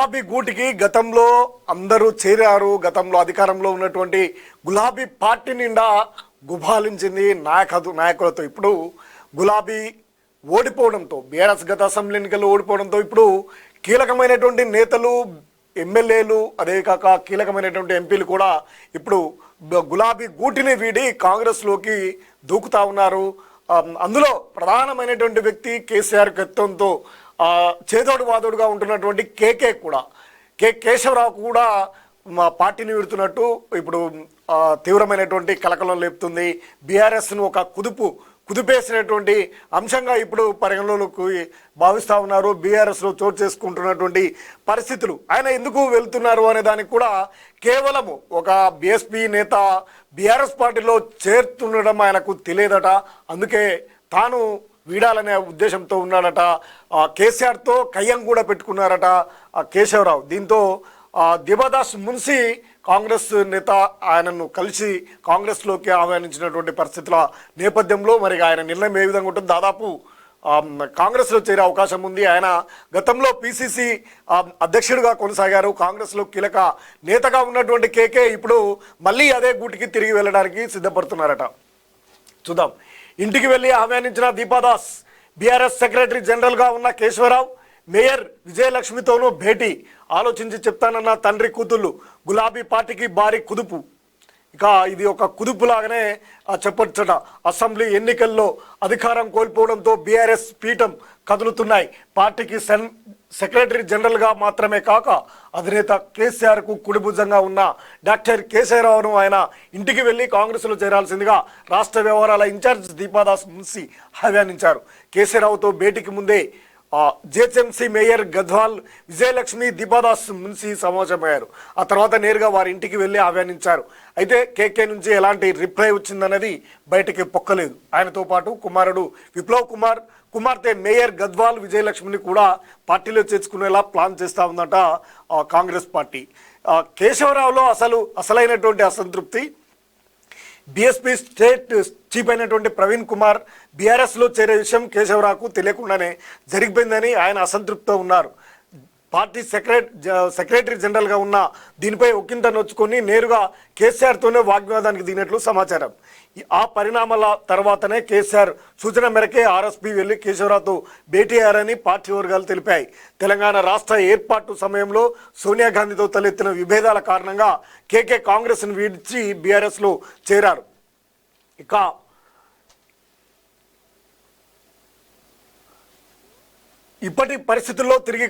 గులాబీ గూటికి గతంలో అందరూ చేరారు. గతంలో అధికారంలో ఉన్నటువంటి గులాబీ పార్టీ నిండా గుబాలించింది నాయకులతో. ఇప్పుడు గులాబీ ఓడిపోవడంతో, బీఆర్ఎస్ గత అసెంబ్లీ ఎన్నికల్లో ఓడిపోవడంతో ఇప్పుడు కీలకమైనటువంటి నేతలు, ఎమ్మెల్యేలు, అదే కాక కీలకమైనటువంటి ఎంపీలు కూడా ఇప్పుడు గులాబీ గూటిని వీడి కాంగ్రెస్లోకి దూకుతా ఉన్నారు. అందులో ప్రధానమైనటువంటి వ్యక్తి కేసీఆర్ గతంతో చేదోడు వాదోడుగా ఉంటున్నటువంటి కేశవరావు కూడా మా పార్టీని విడుతున్నట్టు ఇప్పుడు తీవ్రమైనటువంటి కలకలం లేపుతుంది. బీఆర్ఎస్ను ఒక కుదిపేసినటువంటి అంశంగా ఇప్పుడు పరిగణలోకి భావిస్తూ ఉన్నారు. బీఆర్ఎస్లో చోటు చేసుకుంటున్నటువంటి పరిస్థితులు, ఆయన ఎందుకు వెళ్తున్నారు అనే దానికి కూడా కేవలము ఒక బీఎస్పీ నేత బీఆర్ఎస్ పార్టీలో చేరుతుండడం ఆయనకు తెలియదట. అందుకే తాను వీడాలనే ఉద్దేశంతో ఉన్నాడట. కేసీఆర్తో కయ్యం కూడా పెట్టుకున్నారట కేశవరావు. దీంతో దిబాదాస్ మున్సి కాంగ్రెస్ నేత ఆయనను కలిసి కాంగ్రెస్లోకి ఆహ్వానించినటువంటి పరిస్థితుల నేపథ్యంలో మరి ఆయన నిర్ణయం ఏ విధంగా ఉంటుంది? దాదాపు కాంగ్రెస్లో చేరే అవకాశం ఉంది. ఆయన గతంలో పిసిసి అధ్యక్షుడిగా కొనసాగారు. కాంగ్రెస్లో కీలక నేతగా ఉన్నటువంటి కేకే ఇప్పుడు మళ్ళీ అదే గూటికి తిరిగి వెళ్ళడానికి సిద్ధపడుతున్నారట. చూద్దాం. ఇంటికి వెళ్ళి ఆహ్వానించిన దీపాదాస్, బీఆర్ఎస్ సెక్రటరీ జనరల్గా ఉన్న కేశవరావు, మేయర్ విజయలక్ష్మితోనూ భేటీ. ఆలోచించి చెప్తానన్న తండ్రి కూతుళ్ళు. గులాబీ పార్టీకి భారీ కుదుపు. ఇక ఇది ఒక కుదుపులాగానే చెప్పొచ్చట. అసెంబ్లీ ఎన్నికల్లో అధికారం కోల్పోవడంతో బీఆర్ఎస్ పీఠం కదులుతున్నాయి. పార్టీకి సెక్రటరీ జనరల్గా మాత్రమే కాక అధినేత కేసీఆర్కు కుడిభుజంగా ఉన్న డాక్టర్ కేశవరావును ఆయన ఇంటికి వెళ్ళి కాంగ్రెస్లో చేరాల్సిందిగా రాష్ట్ర వ్యవహారాల ఇన్ఛార్జ్ దీపాదాస్ మున్సి ఆహ్వానించారు. కేశవరావుతో భేటీకి ముందే జిహెచ్ఎంసీ మేయర్ గద్వాల్ విజయలక్ష్మి, దీపాదాస్ మున్సి సమావేశమయ్యారు. ఆ తర్వాత నేరుగా వారి ఇంటికి వెళ్ళి ఆహ్వానించారు. అయితే కేకే నుంచి ఎలాంటి రిప్లై వచ్చిందన్నది బయటకి పొక్కలేదు. ఆయనతో పాటు కుమారుడు విప్లవ్ కుమార్, కుమార్తె మేయర్ గద్వాల్ విజయలక్ష్మిని కూడా పార్టీలో చేర్చుకునేలా ప్లాన్ చేస్తూ ఉందట కాంగ్రెస్ పార్టీ. కేశవరావులో అసలైనటువంటి అసంతృప్తి, బీఎస్పీ స్టేట్ చీఫ్ అయినటువంటి ప్రవీణ్ కుమార్ బీఆర్ఎస్లో చేరే విషయం కేశవరావుకు తెలియకుండానే జరిగిపోయిందని ఆయన అసంతృప్తితో ఉన్నారు. పార్టీ సెక్రటరీ జనరల్గా ఉన్న దీనిపై ఒకంత నొచ్చుకొని నేరుగా కేసీఆర్తోనే వాగ్వాదానికి దిగినట్లు సమాచారం. ఆ పరిణామాల తర్వాతనే కేసీఆర్ సూచన మేరకే ఆర్ఎస్పీ వెళ్లి కేశవరావుతో భేటీ అయ్యారని పార్టీ వర్గాలు తెలిపాయి. తెలంగాణ రాష్ట్ర ఏర్పాటు సమయంలో సోనియా గాంధీతో తలెత్తిన విభేదాల కారణంగా కేకే కాంగ్రెస్ను విడిచి బీఆర్ఎస్లో చేరారు. ఇక ఇప్పటి పరిస్థితుల్లో తిరిగి